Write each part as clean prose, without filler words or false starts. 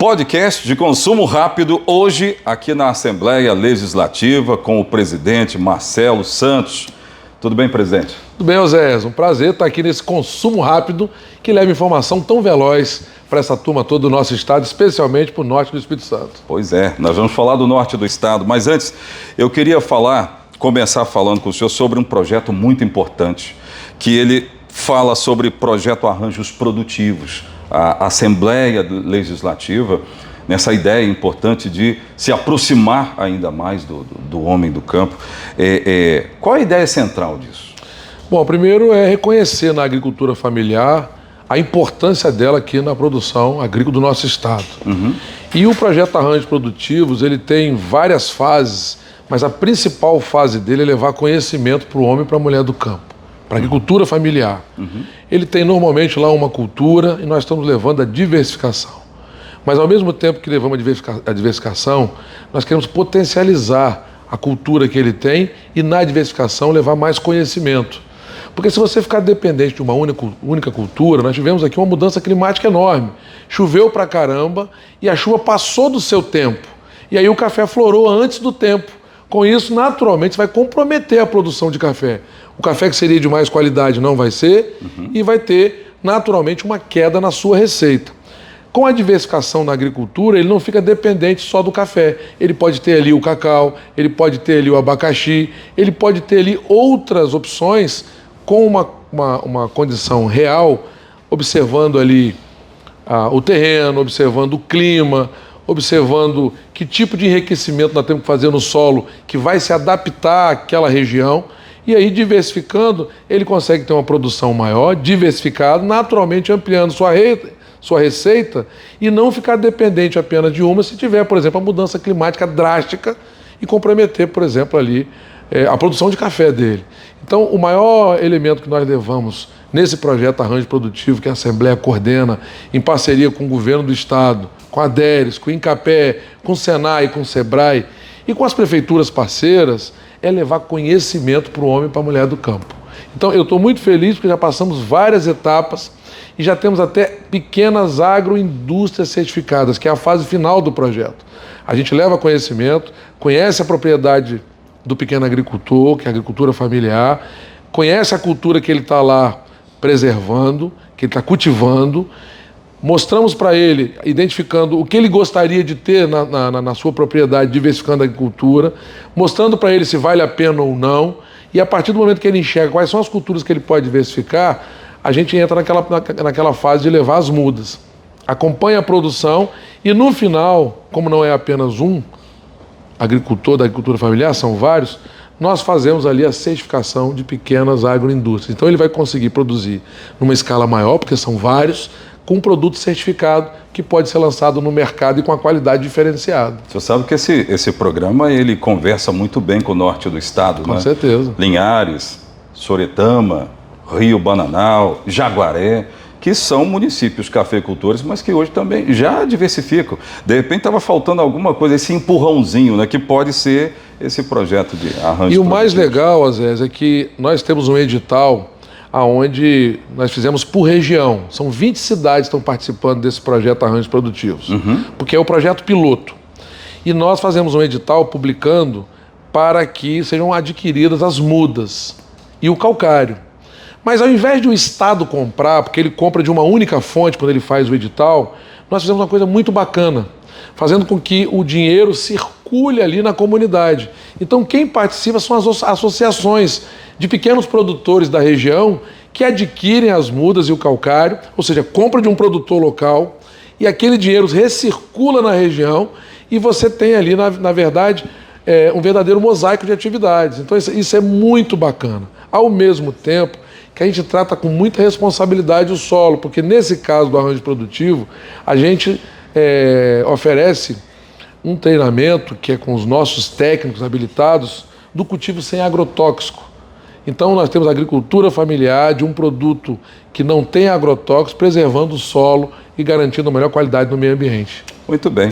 Podcast de consumo rápido, hoje aqui na Assembleia Legislativa com o presidente Marcelo Santos. Tudo bem, presidente? Tudo bem, Oséias. Um prazer estar aqui nesse consumo rápido que leva informação tão veloz para essa turma toda do nosso estado, especialmente para o norte do Espírito Santo. Pois é, nós vamos falar do norte do estado, mas antes eu queria começar falando com o senhor sobre um projeto muito importante, que ele fala sobre projeto Arranjos Produtivos. A Assembleia Legislativa, nessa ideia importante de se aproximar ainda mais do homem do campo. Qual a ideia central disso? Bom, primeiro é reconhecer na agricultura familiar a importância dela aqui na produção agrícola do nosso estado. E o projeto Arranjos Produtivos, ele tem várias fases, mas a principal fase dele é levar conhecimento para o homem e para a mulher do campo, para a agricultura familiar. Ele tem normalmente lá uma cultura e nós estamos levando a diversificação. Mas ao mesmo tempo que levamos a diversificação, nós queremos potencializar a cultura que ele tem e na diversificação levar mais conhecimento. Porque se você ficar dependente de uma única cultura, nós tivemos aqui uma mudança climática enorme. Choveu pra caramba e a chuva passou do seu tempo. E aí o café florou antes do tempo. Com isso, naturalmente, vai comprometer a produção de café. O café que seria de mais qualidade não vai ser e vai ter, naturalmente, uma queda na sua receita. Com a diversificação na agricultura, ele não fica dependente só do café. Ele pode ter ali o cacau, ele pode ter ali o abacaxi, ele pode ter ali outras opções com uma condição real, observando ali o terreno, observando o clima, observando que tipo de enriquecimento nós temos que fazer no solo que vai se adaptar àquela região, e aí diversificando, ele consegue ter uma produção maior, diversificado, naturalmente ampliando sua receita e não ficar dependente apenas de uma se tiver, por exemplo, a mudança climática drástica e comprometer, por exemplo, ali a produção de café dele. Então, o maior elemento que nós levamos nesse projeto Arranjo Produtivo, que a Assembleia coordena em parceria com o governo do estado, com a DERES, com o INCAPé, com o SENAI, com o SEBRAE e com as prefeituras parceiras, é levar conhecimento para o homem e para a mulher do campo. Então, eu estou muito feliz porque já passamos várias etapas e já temos até pequenas agroindústrias certificadas, que é a fase final do projeto. A gente leva conhecimento, conhece a propriedade do pequeno agricultor, que é a agricultura familiar, conhece a cultura que ele está lá preservando, que ele está cultivando, mostramos para ele, identificando o que ele gostaria de ter na sua propriedade, diversificando a agricultura, mostrando para ele se vale a pena ou não, e a partir do momento que ele enxerga quais são as culturas que ele pode diversificar, a gente entra naquela fase de levar as mudas. Acompanha a produção e no final, como não é apenas um agricultor da agricultura familiar, são vários, nós fazemos ali a certificação de pequenas agroindústrias. Então ele vai conseguir produzir numa escala maior, porque são vários, com um produto certificado que pode ser lançado no mercado e com a qualidade diferenciada. Você sabe que esse programa ele conversa muito bem com o norte do estado, com né? certeza. Linhares, Soretama, Rio Bananal, Jaguaré, que são municípios cafeicultores, mas que hoje também já diversificam. De repente estava faltando alguma coisa, esse empurrãozinho, né, que pode ser esse projeto de arranjo. E o mais legal, Azés, é que nós temos um edital onde nós fizemos por região. São 20 cidades que estão participando desse projeto Arranjos Produtivos, porque é o projeto piloto. E nós fazemos um edital publicando para que sejam adquiridas as mudas e o calcário. Mas ao invés de o Estado comprar, porque ele compra de uma única fonte quando ele faz o edital, nós fizemos uma coisa muito bacana, fazendo com que o dinheiro circule ali na comunidade. Então quem participa são as associações de pequenos produtores da região que adquirem as mudas e o calcário, ou seja, compra de um produtor local e aquele dinheiro recircula na região e você tem ali, na verdade, um verdadeiro mosaico de atividades. Então isso é muito bacana. Ao mesmo tempo que a gente trata com muita responsabilidade o solo, porque nesse caso do arranjo produtivo, a gente oferece um treinamento que é com os nossos técnicos habilitados do cultivo sem agrotóxico. Então nós temos agricultura familiar de um produto que não tem agrotóxicos, preservando o solo e garantindo a melhor qualidade no meio ambiente. Muito bem.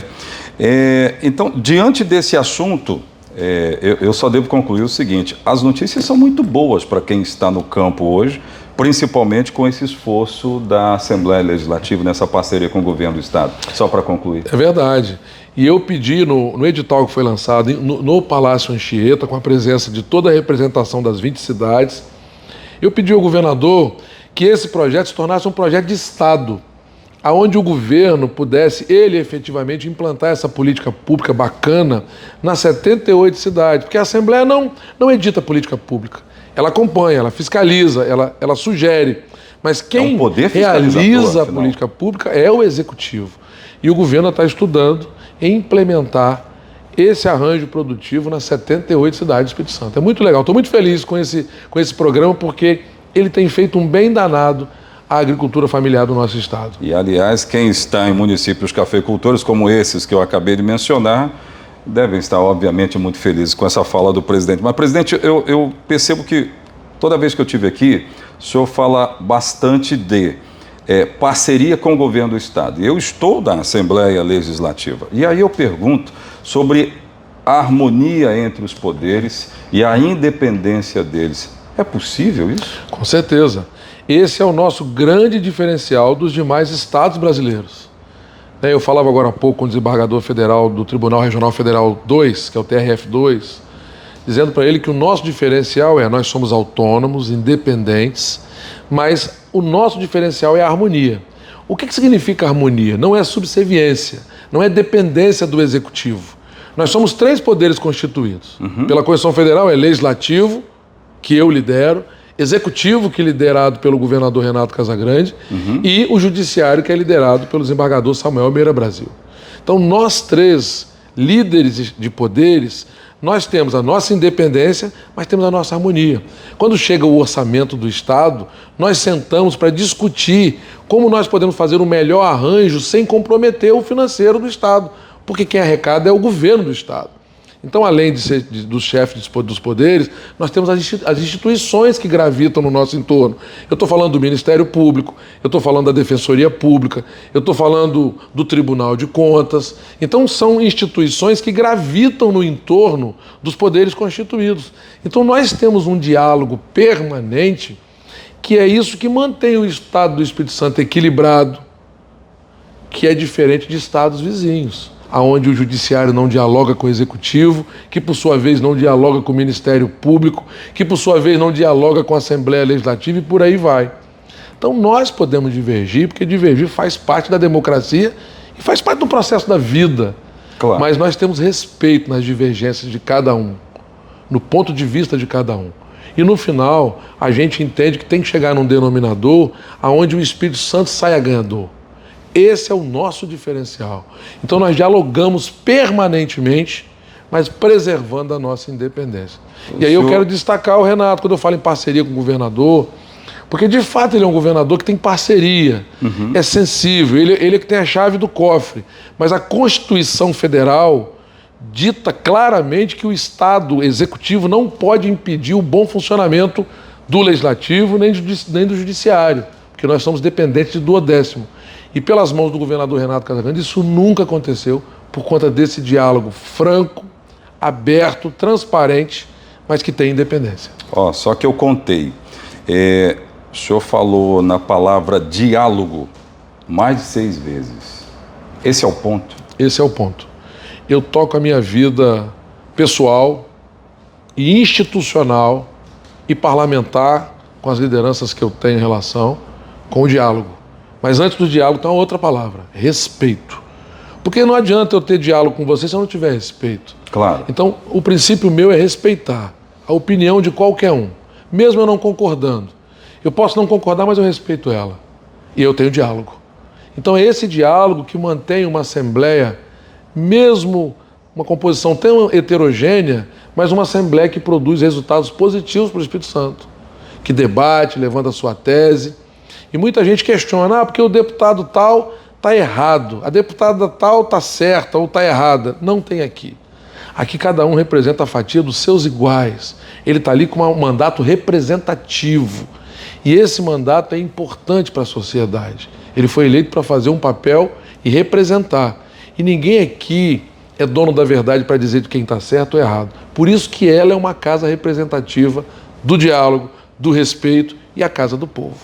Então, diante desse assunto, eu só devo concluir o seguinte: as notícias são muito boas para quem está no campo hoje, principalmente com esse esforço da Assembleia Legislativa nessa parceria com o governo do Estado. Só para concluir. É verdade. E eu pedi no edital que foi lançado no Palácio Anchieta, com a presença de toda a representação das 20 cidades, eu pedi ao governador que esse projeto se tornasse um projeto de Estado, aonde o governo pudesse, ele efetivamente, implantar essa política pública bacana nas 78 cidades, porque a Assembleia não edita política pública, ela acompanha, ela fiscaliza, ela sugere, mas quem realiza a política pública é o Executivo. E o governo está estudando em implementar esse arranjo produtivo nas 78 cidades do Espírito Santo. É muito legal, estou muito feliz com esse programa, porque ele tem feito um bem danado à agricultura familiar do nosso estado. E, aliás, quem está em municípios cafeicultores como esses que eu acabei de mencionar, devem estar, obviamente, muito felizes com essa fala do presidente. Mas, presidente, eu percebo que toda vez que eu estive aqui, o senhor fala bastante de parceria com o governo do Estado. Eu estou da Assembleia Legislativa. E aí eu pergunto sobre a harmonia entre os poderes e a independência deles. É possível isso? Com certeza. Esse é o nosso grande diferencial dos demais estados brasileiros. Eu falava agora há pouco com o desembargador federal do Tribunal Regional Federal 2, que é o TRF2, dizendo para ele que o nosso diferencial nós somos autônomos, independentes, mas o nosso diferencial é a harmonia. O que significa harmonia? Não é subserviência, não é dependência do Executivo. Nós somos 3 poderes constituídos. Pela Constituição Federal é Legislativo, que eu lidero, Executivo, que é liderado pelo governador Renato Casagrande, e o Judiciário, que é liderado pelo desembargador Samuel Meira Brasil. Então, nós 3 líderes de poderes, nós temos a nossa independência, mas temos a nossa harmonia. Quando chega o orçamento do Estado, nós sentamos para discutir como nós podemos fazer um melhor arranjo sem comprometer o financeiro do Estado, porque quem arrecada é o governo do Estado. Então, além de ser dos chefes dos poderes, nós temos as instituições que gravitam no nosso entorno. Eu estou falando do Ministério Público, eu estou falando da Defensoria Pública, eu estou falando do Tribunal de Contas. Então, são instituições que gravitam no entorno dos poderes constituídos. Então, nós temos um diálogo permanente, que é isso que mantém o Estado do Espírito Santo equilibrado, que é diferente de estados vizinhos, onde o Judiciário não dialoga com o Executivo, que por sua vez não dialoga com o Ministério Público, que por sua vez não dialoga com a Assembleia Legislativa e por aí vai. Então nós podemos divergir, porque divergir faz parte da democracia e faz parte do processo da vida. Claro. Mas nós temos respeito nas divergências de cada um, no ponto de vista de cada um. E no final, a gente entende que tem que chegar num denominador onde o Espírito Santo saia ganhador. Esse é o nosso diferencial. Então nós dialogamos permanentemente, mas preservando a nossa independência. E aí eu quero destacar o Renato, quando eu falo em parceria com o governador, porque de fato ele é um governador que tem parceria, é sensível, ele é que tem a chave do cofre. Mas a Constituição Federal dita claramente que o Estado Executivo não pode impedir o bom funcionamento do Legislativo nem do Judiciário, porque nós somos dependentes de 12º. E pelas mãos do governador Renato Casagrande, isso nunca aconteceu por conta desse diálogo franco, aberto, transparente, mas que tem independência. Só que eu contei. O senhor falou na palavra diálogo mais de 6 vezes. Esse é o ponto? Esse é o ponto. Eu toco a minha vida pessoal e institucional e parlamentar com as lideranças que eu tenho em relação com o diálogo. Mas antes do diálogo tem uma outra palavra, respeito. Porque não adianta eu ter diálogo com você se eu não tiver respeito. Claro. Então, o princípio meu é respeitar a opinião de qualquer um, mesmo eu não concordando. Eu posso não concordar, mas eu respeito ela. E eu tenho diálogo. Então, é esse diálogo que mantém uma Assembleia, mesmo uma composição tão heterogênea, mas uma Assembleia que produz resultados positivos para o Espírito Santo, que debate, levanta a sua tese. E muita gente questiona, porque o deputado tal está errado, a deputada tal está certa ou está errada. Não tem aqui. Aqui cada um representa a fatia dos seus iguais. Ele está ali com um mandato representativo. E esse mandato é importante para a sociedade. Ele foi eleito para fazer um papel e representar. E ninguém aqui é dono da verdade para dizer de quem está certo ou errado. Por isso que ela é uma casa representativa do diálogo, do respeito e a Casa do Povo.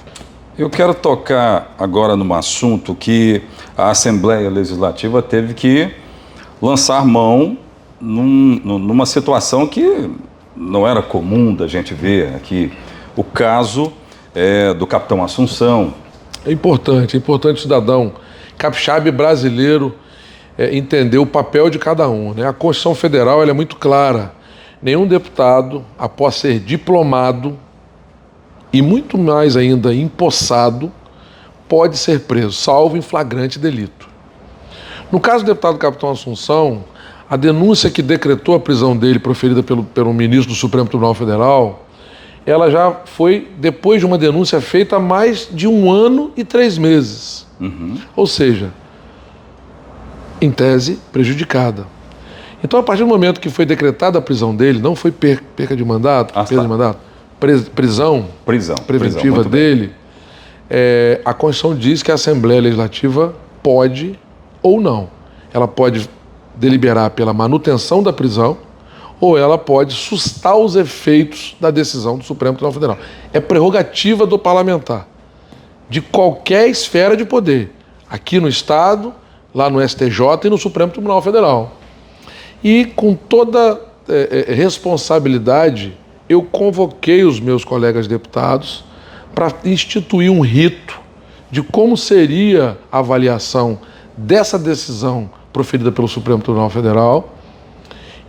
Eu quero tocar agora num assunto que a Assembleia Legislativa teve que lançar mão numa situação que não era comum da gente ver aqui. O caso do capitão Assunção. É importante o cidadão capixaba e brasileiro entender o papel de cada um, né? A Constituição Federal ela é muito clara. Nenhum deputado, após ser diplomado, e muito mais ainda empossado, pode ser preso, salvo em flagrante delito. No caso do deputado capitão Assunção, a denúncia que decretou a prisão dele, proferida pelo ministro do Supremo Tribunal Federal, ela já foi depois de uma denúncia feita há mais de 1 ano e 3 meses. Ou seja, em tese, prejudicada. Então, a partir do momento que foi decretada a prisão dele, não foi perca de mandato, perda de mandato, prisão preventiva dele, a Constituição diz que a Assembleia Legislativa pode ou não. Ela pode deliberar pela manutenção da prisão ou ela pode sustar os efeitos da decisão do Supremo Tribunal Federal. É prerrogativa do parlamentar, de qualquer esfera de poder, aqui no Estado, lá no STJ e no Supremo Tribunal Federal. E com toda responsabilidade, eu convoquei os meus colegas deputados para instituir um rito de como seria a avaliação dessa decisão proferida pelo Supremo Tribunal Federal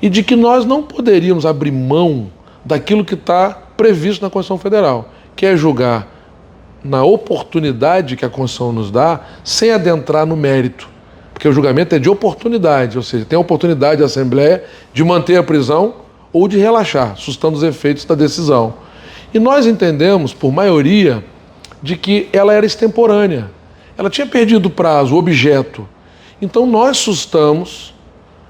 e de que nós não poderíamos abrir mão daquilo que está previsto na Constituição Federal, que é julgar na oportunidade que a Constituição nos dá, sem adentrar no mérito. Porque o julgamento é de oportunidade, ou seja, tem a oportunidade da Assembleia de manter a prisão ou de relaxar, sustando os efeitos da decisão. E nós entendemos, por maioria, de que ela era extemporânea. Ela tinha perdido o prazo, o objeto. Então nós sustamos,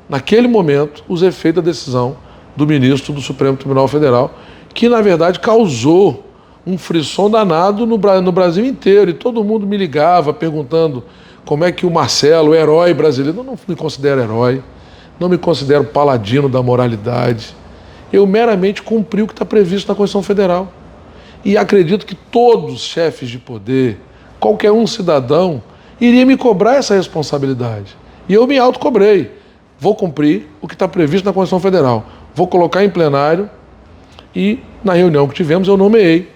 naquele momento, os efeitos da decisão do ministro do Supremo Tribunal Federal, que na verdade causou um frisson danado no Brasil inteiro. E todo mundo me ligava perguntando como é que o Marcelo, o herói brasileiro, eu não me considero herói, não me considero paladino da moralidade. Eu meramente cumpri o que está previsto na Constituição Federal. E acredito que todos os chefes de poder, qualquer um cidadão, iria me cobrar essa responsabilidade. E eu me autocobrei. Vou cumprir o que está previsto na Constituição Federal. Vou colocar em plenário e, na reunião que tivemos, eu nomeei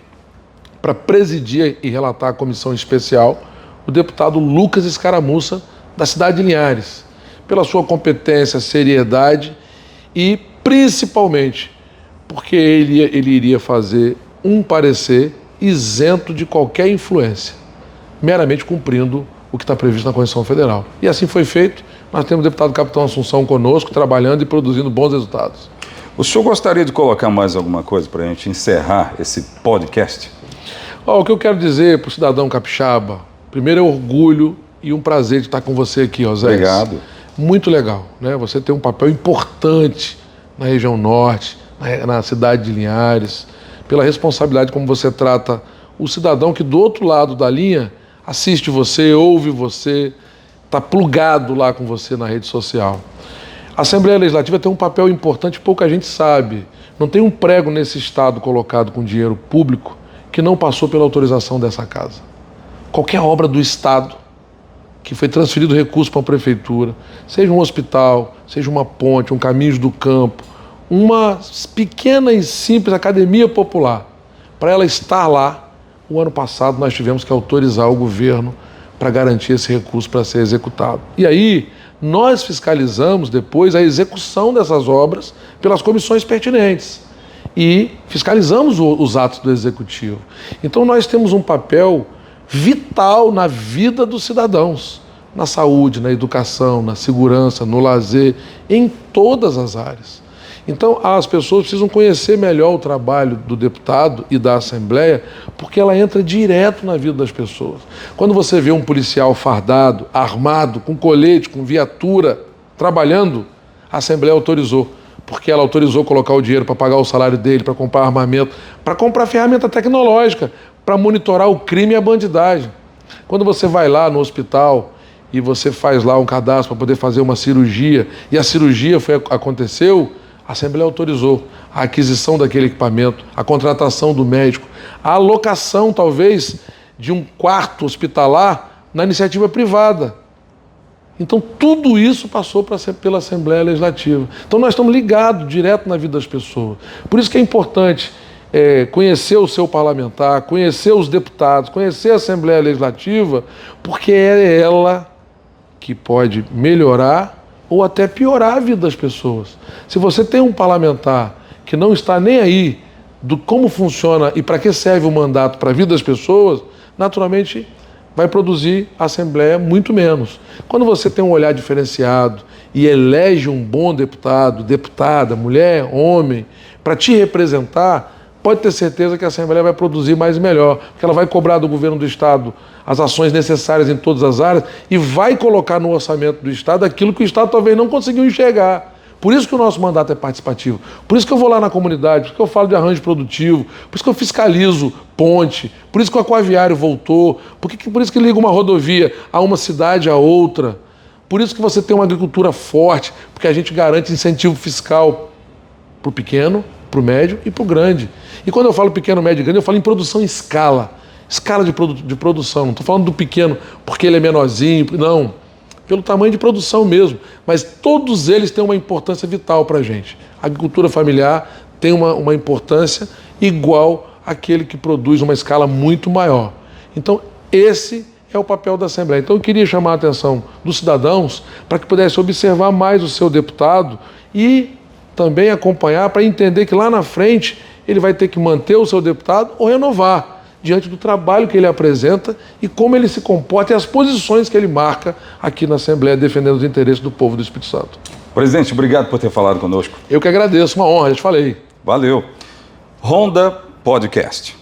para presidir e relatar a comissão especial o deputado Lucas Escaramuça, da cidade de Linhares, pela sua competência, seriedade e, principalmente, porque ele iria fazer um parecer isento de qualquer influência, meramente cumprindo o que está previsto na Constituição Federal. E assim foi feito. Nós temos o deputado capitão Assunção conosco, trabalhando e produzindo bons resultados. O senhor gostaria de colocar mais alguma coisa para a gente encerrar esse podcast? O que eu quero dizer para o cidadão capixaba, primeiro é orgulho e um prazer de estar com você aqui, Osés. Obrigado. Muito legal, né? Você tem um papel importante na região norte, na cidade de Linhares, pela responsabilidade como você trata o cidadão que do outro lado da linha assiste você, ouve você, está plugado lá com você na rede social. A Assembleia Legislativa tem um papel importante, pouca gente sabe. Não tem um prego nesse Estado colocado com dinheiro público que não passou pela autorização dessa casa. Qualquer obra do Estado que foi transferido recurso para a prefeitura, seja um hospital, seja uma ponte, um caminho do campo, uma pequena e simples academia popular, para ela estar lá, o ano passado nós tivemos que autorizar o governo para garantir esse recurso para ser executado. E aí, nós fiscalizamos depois a execução dessas obras pelas comissões pertinentes e fiscalizamos os atos do Executivo. Então nós temos um papel vital na vida dos cidadãos, na saúde, na educação, na segurança, no lazer, em todas as áreas. Então as pessoas precisam conhecer melhor o trabalho do deputado e da Assembleia, porque ela entra direto na vida das pessoas. Quando você vê um policial fardado, armado, com colete, com viatura, trabalhando, a Assembleia autorizou, porque ela autorizou colocar o dinheiro para pagar o salário dele, para comprar armamento, para comprar ferramenta tecnológica, para monitorar o crime e a bandidagem. Quando você vai lá no hospital e você faz lá um cadastro para poder fazer uma cirurgia, e a cirurgia aconteceu, A Assembleia autorizou a aquisição daquele equipamento, a contratação do médico, a alocação, talvez, de um quarto hospitalar na iniciativa privada. Então, tudo isso passou pela Assembleia Legislativa. Então, nós estamos ligados direto na vida das pessoas. Por isso que é importante conhecer o seu parlamentar, conhecer os deputados, conhecer a Assembleia Legislativa, porque é ela que pode melhorar ou até piorar a vida das pessoas. Se você tem um parlamentar que não está nem aí do como funciona e para que serve o mandato para a vida das pessoas, naturalmente vai produzir a Assembleia muito menos. Quando você tem um olhar diferenciado e elege um bom deputado, deputada, mulher, homem, para te representar, pode ter certeza que a Assembleia vai produzir mais e melhor, porque ela vai cobrar do governo do Estado as ações necessárias em todas as áreas e vai colocar no orçamento do Estado aquilo que o Estado talvez não conseguiu enxergar. Por isso que o nosso mandato é participativo. Por isso que eu vou lá na comunidade, por isso que eu falo de arranjo produtivo, por isso que eu fiscalizo ponte, por isso que o aquaviário voltou, por isso que liga uma rodovia a uma cidade a outra, por isso que você tem uma agricultura forte, porque a gente garante incentivo fiscal para o pequeno, para o médio e para o grande. E quando eu falo pequeno, médio e grande, eu falo em produção em escala. Escala de produção. Não estou falando do pequeno porque ele é menorzinho, não. Pelo tamanho de produção mesmo. Mas todos eles têm uma importância vital para a gente. A agricultura familiar tem uma importância igual àquele que produz uma escala muito maior. Então, esse é o papel da Assembleia. Então, eu queria chamar a atenção dos cidadãos para que pudessem observar mais o seu deputado e também acompanhar para entender que lá na frente ele vai ter que manter o seu deputado ou renovar, diante do trabalho que ele apresenta e como ele se comporta e as posições que ele marca aqui na Assembleia, defendendo os interesses do povo do Espírito Santo. Presidente, obrigado por ter falado conosco. Eu que agradeço, uma honra, já te falei. Valeu. Ronda Podcast.